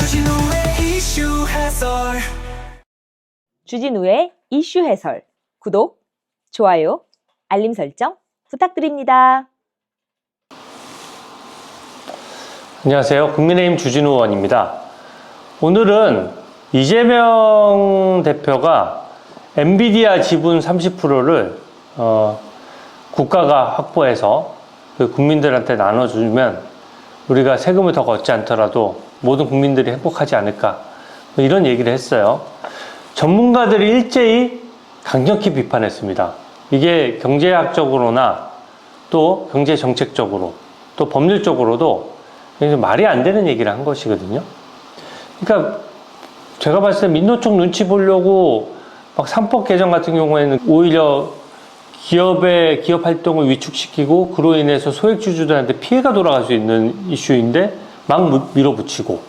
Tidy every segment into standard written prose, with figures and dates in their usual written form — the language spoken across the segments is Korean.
주진우의 이슈 해설. 구독, 좋아요, 알림 설정 부탁드립니다. 안녕하세요. 국민의힘 주진우 의원입니다. 오늘은 이재명 대표가 엔비디아 지분 30%를 국가가 확보해서 국민들한테 나눠주면 우리가 세금을 더 걷지 않더라도 모든 국민들이 행복하지 않을까, 이런 얘기를 했어요. 전문가들이 일제히 강력히 비판했습니다. 이게 경제학적으로나 또 경제정책적으로 또 법률적으로도 말이 안 되는 얘기를 한 것이거든요. 그러니까 제가 봤을 때 민노총 눈치 보려고 막 3법 개정 같은 경우에는 오히려 기업의 기업 활동을 위축시키고 그로 인해서 소액주주들한테 피해가 돌아갈 수 있는 이슈인데 막 밀어붙이고,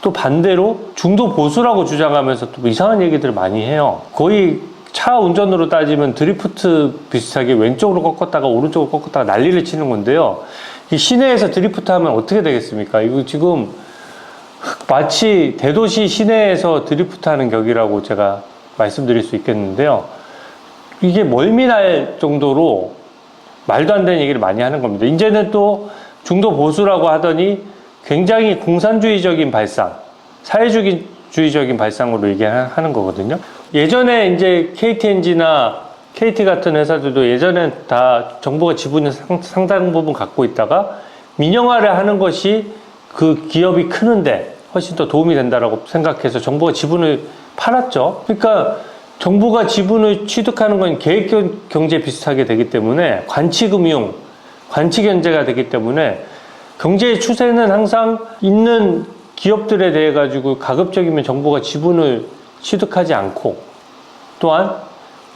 또 반대로 중도 보수라고 주장하면서 또 이상한 얘기들을 많이 해요. 거의 차 운전으로 따지면 드리프트 비슷하게 왼쪽으로 꺾었다가 오른쪽으로 꺾었다가 난리를 치는 건데요. 이 시내에서 드리프트 하면 어떻게 되겠습니까? 이거 지금 마치 대도시 시내에서 드리프트 하는 격이라고 제가 말씀드릴 수 있겠는데요. 이게 멀미날 정도로 말도 안 되는 얘기를 많이 하는 겁니다. 이제는 또 중도 보수라고 하더니 굉장히 공산주의적인 발상, 사회주의적인 발상으로 얘기하는 거거든요. 예전에 이제 KTNG나 KT 같은 회사들도 예전엔 다 정부가 지분을 상당 부분 갖고 있다가 민영화를 하는 것이 그 기업이 크는데 훨씬 더 도움이 된다라고 생각해서 정부가 지분을 팔았죠. 그러니까 정부가 지분을 취득하는 건 계획경제 비슷하게 되기 때문에 관치금융, 관치경제가 되기 때문에 경제의 추세는 항상 있는 기업들에 대해 가지고 가급적이면 정부가 지분을 취득하지 않고, 또한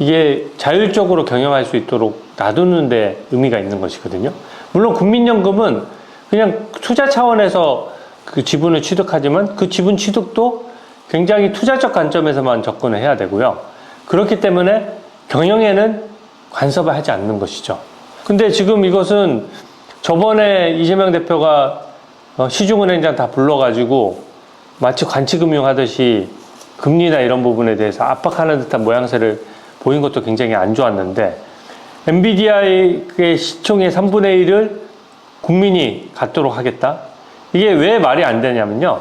이게 자율적으로 경영할 수 있도록 놔두는 데 의미가 있는 것이거든요. 물론 국민연금은 그냥 투자 차원에서 그 지분을 취득하지만 그 지분 취득도 굉장히 투자적 관점에서만 접근을 해야 되고요. 그렇기 때문에 경영에는 간섭을 하지 않는 것이죠. 근데 지금 이것은 저번에 이재명 대표가 시중은행장 다 불러가지고 마치 관치금융 하듯이 금리나 이런 부분에 대해서 압박하는 듯한 모양새를 보인 것도 굉장히 안 좋았는데, 엔비디아의 시총의 3분의 1을 국민이 갖도록 하겠다? 이게 왜 말이 안 되냐면요.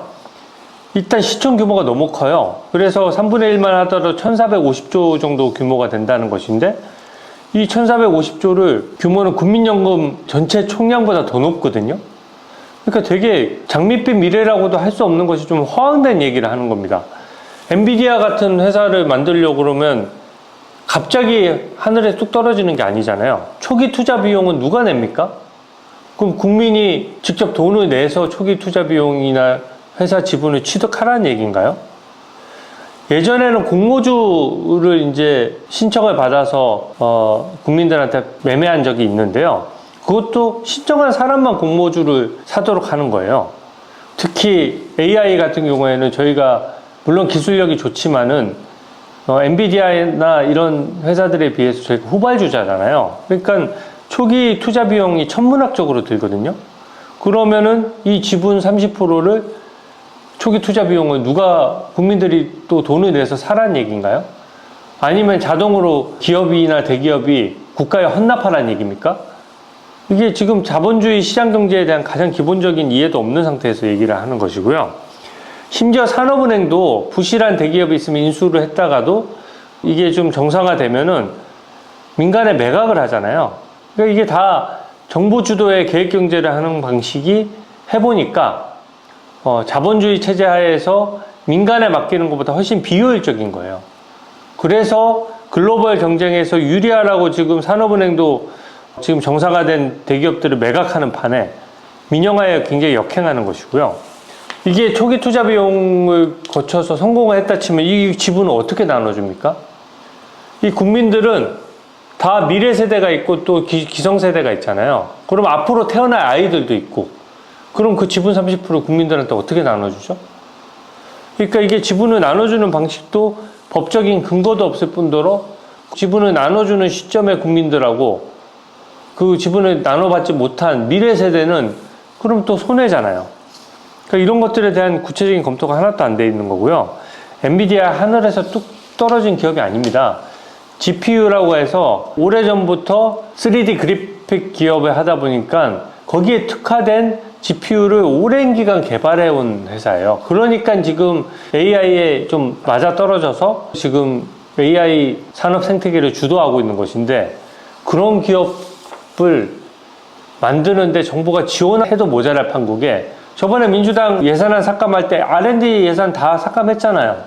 일단 시총 규모가 너무 커요. 그래서 3분의 1만 하더라도 1450조 정도 규모가 된다는 것인데, 이 1450조를 규모는 국민연금 전체 총량보다 더 높거든요. 그러니까 되게 장밋빛 미래라고도 할 수 없는 것이 좀 허황된 얘기를 하는 겁니다. 엔비디아 같은 회사를 만들려고 그러면 갑자기 하늘에 뚝 떨어지는 게 아니잖아요. 초기 투자 비용은 누가 냅니까? 그럼 국민이 직접 돈을 내서 초기 투자 비용이나 회사 지분을 취득하라는 얘기인가요? 예전에는 공모주를 이제 신청을 받아서 국민들한테 매매한 적이 있는데요. 그것도 신청한 사람만 공모주를 사도록 하는 거예요. 특히 AI 같은 경우에는 저희가 물론 기술력이 좋지만은 엔비디아나 이런 회사들에 비해서 저희가 후발주자잖아요. 그러니까 초기 투자 비용이 천문학적으로 들거든요. 그러면은 이 지분 30%를 초기 투자 비용을 누가, 국민들이 또 돈을 내서 사라는 얘기인가요? 아니면 자동으로 기업이나 대기업이 국가에 헌납하라는 얘기입니까? 이게 지금 자본주의 시장 경제에 대한 가장 기본적인 이해도 없는 상태에서 얘기를 하는 것이고요. 심지어 산업은행도 부실한 대기업이 있으면 인수를 했다가도 이게 좀 정상화되면은 민간에 매각을 하잖아요. 그러니까 이게 다 정부 주도의 계획 경제를 하는 방식이 해보니까 자본주의 체제 하에서 민간에 맡기는 것보다 훨씬 비효율적인 거예요. 그래서 글로벌 경쟁에서 유리하라고 지금 산업은행도 지금 정상화된 대기업들을 매각하는 판에 민영화에 굉장히 역행하는 것이고요. 이게 초기 투자 비용을 거쳐서 성공을 했다 치면 이 지분을 어떻게 나눠줍니까? 이 국민들은 다 미래 세대가 있고 또 기성 세대가 있잖아요. 그럼 앞으로 태어날 아이들도 있고, 그럼 그 지분 30% 국민들한테 어떻게 나눠주죠? 그러니까 이게 지분을 나눠주는 방식도 법적인 근거도 없을 뿐더러 지분을 나눠주는 시점에 국민들하고 그 지분을 나눠받지 못한 미래 세대는 그럼 또 손해잖아요. 그러니까 이런 것들에 대한 구체적인 검토가 하나도 안 돼 있는 거고요. 엔비디아 하늘에서 뚝 떨어진 기업이 아닙니다. GPU라고 해서 오래전부터 3D 그래픽 기업을 하다 보니까 거기에 특화된 GPU를 오랜 기간 개발해 온 회사예요. 그러니까 지금 AI에 좀 맞아 떨어져서 지금 AI 산업 생태계를 주도하고 있는 것인데, 그런 기업을 만드는데 정부가 지원해도 모자랄 판국에 저번에 민주당 예산안 삭감할 때 R&D 예산 다 삭감했잖아요.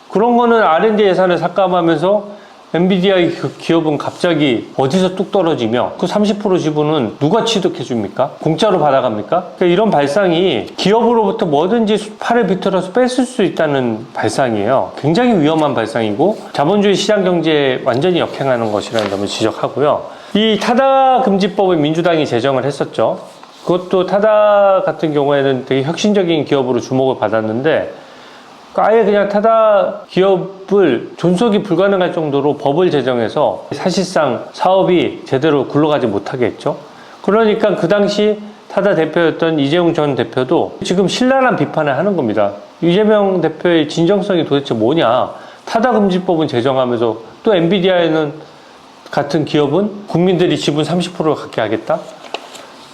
그런 거는 R&D 예산을 삭감하면서 엔비디아의 그 기업은 갑자기 어디서 뚝 떨어지며 그 30% 지분은 누가 취득해 줍니까? 공짜로 받아갑니까? 그러니까 이런 발상이 기업으로부터 뭐든지 팔을 비틀어서 뺏을 수 있다는 발상이에요. 굉장히 위험한 발상이고 자본주의 시장 경제에 완전히 역행하는 것이라는 점을 지적하고요. 이 타다 금지법을 민주당이 제정을 했었죠. 그것도 타다 같은 경우에는 되게 혁신적인 기업으로 주목을 받았는데, 아예 그냥 타다 기업을 존속이 불가능할 정도로 법을 제정해서 사실상 사업이 제대로 굴러가지 못하게 했죠. 그러니까 그 당시 타다 대표였던 이재용 전 대표도 지금 신랄한 비판을 하는 겁니다. 이재명 대표의 진정성이 도대체 뭐냐. 타다 금지법은 제정하면서 또 엔비디아에는 같은 기업은 국민들이 지분 30%를 갖게 하겠다?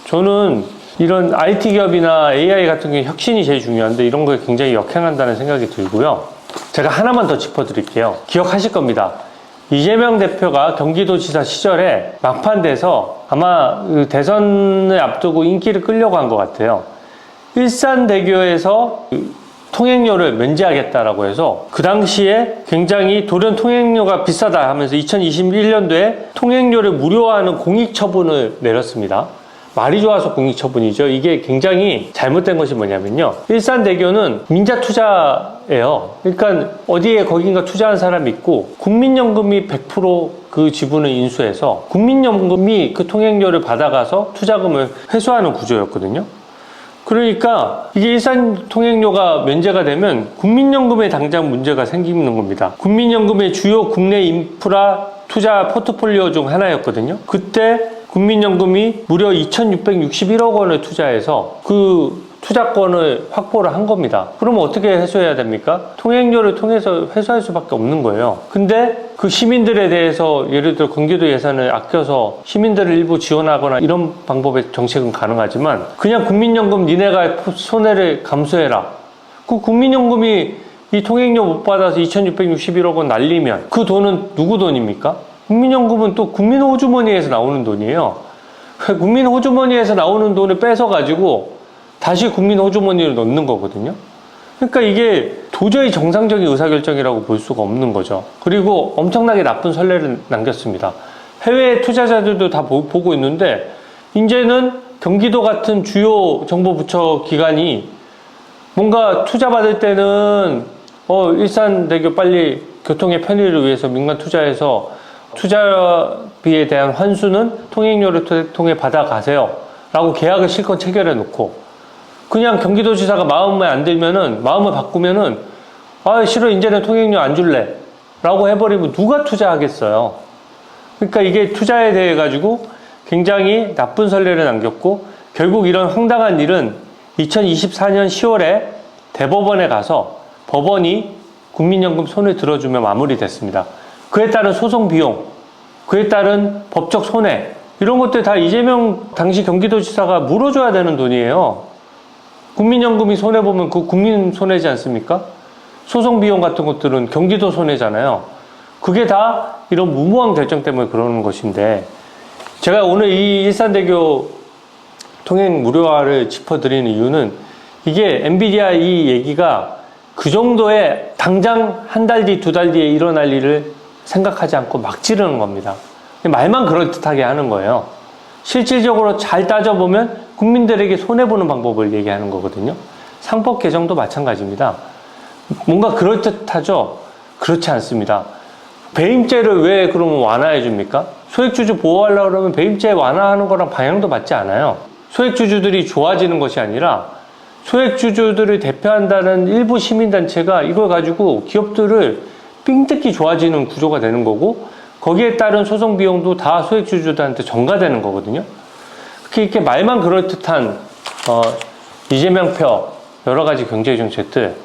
저는 이런 IT 기업이나 AI 같은 경우 혁신이 제일 중요한데 이런 거에 굉장히 역행한다는 생각이 들고요. 제가 하나만 더 짚어드릴게요. 기억하실 겁니다. 이재명 대표가 경기도지사 시절에 막판 돼서 아마 그 대선을 앞두고 인기를 끌려고 한 것 같아요. 일산대교에서 통행료를 면제하겠다라고 해서 그 당시에 굉장히 돌연 통행료가 비싸다 하면서 2021년도에 통행료를 무료화하는 공익처분을 내렸습니다. 말이 좋아서 공익처분이죠. 이게 굉장히 잘못된 것이 뭐냐면요. 일산대교는 민자투자예요. 그러니까 어디에 거긴가 투자한 사람이 있고 국민연금이 100% 그 지분을 인수해서 국민연금이 그 통행료를 받아가서 투자금을 회수하는 구조였거든요. 그러니까 이게 일산 통행료가 면제가 되면 국민연금에 당장 문제가 생기는 겁니다. 국민연금의 주요 국내 인프라 투자 포트폴리오 중 하나였거든요. 그때 국민연금이 무려 2,661억 원을 투자해서 그 투자권을 확보를 한 겁니다. 그러면 어떻게 회수해야 됩니까? 통행료를 통해서 회수할 수밖에 없는 거예요. 근데 그 시민들에 대해서 예를 들어 경기도 예산을 아껴서 시민들을 일부 지원하거나 이런 방법의 정책은 가능하지만 그냥 국민연금 니네가 손해를 감수해라. 그 국민연금이 이 통행료 못 받아서 2,661억 원 날리면 그 돈은 누구 돈입니까? 국민연금은 또 국민호주머니에서 나오는 돈이에요. 국민호주머니에서 나오는 돈을 뺏어가지고 다시 국민호주머니로 넣는 거거든요. 그러니까 이게 도저히 정상적인 의사결정이라고 볼 수가 없는 거죠. 그리고 엄청나게 나쁜 선례를 남겼습니다. 해외 투자자들도 다 보고 있는데 이제는 경기도 같은 주요 정보부처 기관이 뭔가 투자 받을 때는 일산대교 빨리 교통의 편의를 위해서 민간 투자해서 투자비에 대한 환수는 통행료를 통해 받아가세요 라고 계약을 실컷 체결해 놓고 그냥 경기도지사가 마음에 안 들면은 마음을 바꾸면은 싫어 이제는 통행료 안 줄래 라고 해버리면 누가 투자하겠어요. 그러니까 이게 투자에 대해 가지고 굉장히 나쁜 선례를 남겼고 결국 이런 황당한 일은 2024년 10월에 대법원에 가서 법원이 국민연금 손을 들어주며 마무리됐습니다. 그에 따른 소송 비용, 그에 따른 법적 손해 이런 것들 다 이재명 당시 경기도지사가 물어줘야 되는 돈이에요. 국민연금이 손해보면 그 국민 손해지 않습니까? 소송 비용 같은 것들은 경기도 손해잖아요. 그게 다 이런 무모한 결정 때문에 그러는 것인데 제가 오늘 이 일산대교 통행 무료화를 짚어드리는 이유는 이게 엔비디아 이 얘기가 그 정도의 당장 한 달 뒤, 두 달 뒤에 일어날 일을 생각하지 않고 막 지르는 겁니다. 말만 그럴듯하게 하는 거예요. 실질적으로 잘 따져보면 국민들에게 손해보는 방법을 얘기하는 거거든요. 상법 개정도 마찬가지입니다. 뭔가 그럴듯하죠? 그렇지 않습니다. 배임죄를 왜 그러면 완화해 줍니까? 소액주주 보호하려고 그러면 배임죄 완화하는 거랑 방향도 맞지 않아요. 소액주주들이 좋아지는 것이 아니라 소액주주들을 대표한다는 일부 시민단체가 이걸 가지고 기업들을 삥뜯기 좋아지는 구조가 되는 거고 거기에 따른 소송 비용도 다 소액주주들한테 전가되는 거거든요. 이렇게 말만 그럴듯한 이재명표 여러 가지 경제 정책들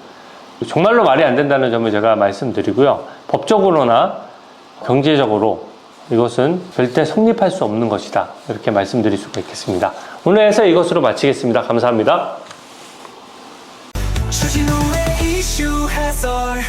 정말로 말이 안 된다는 점을 제가 말씀드리고요. 법적으로나 경제적으로 이것은 절대 성립할 수 없는 것이다. 이렇게 말씀드릴 수가 있겠습니다. 오늘 해서 이것으로 마치겠습니다. 감사합니다. 주진우의 이슈 해설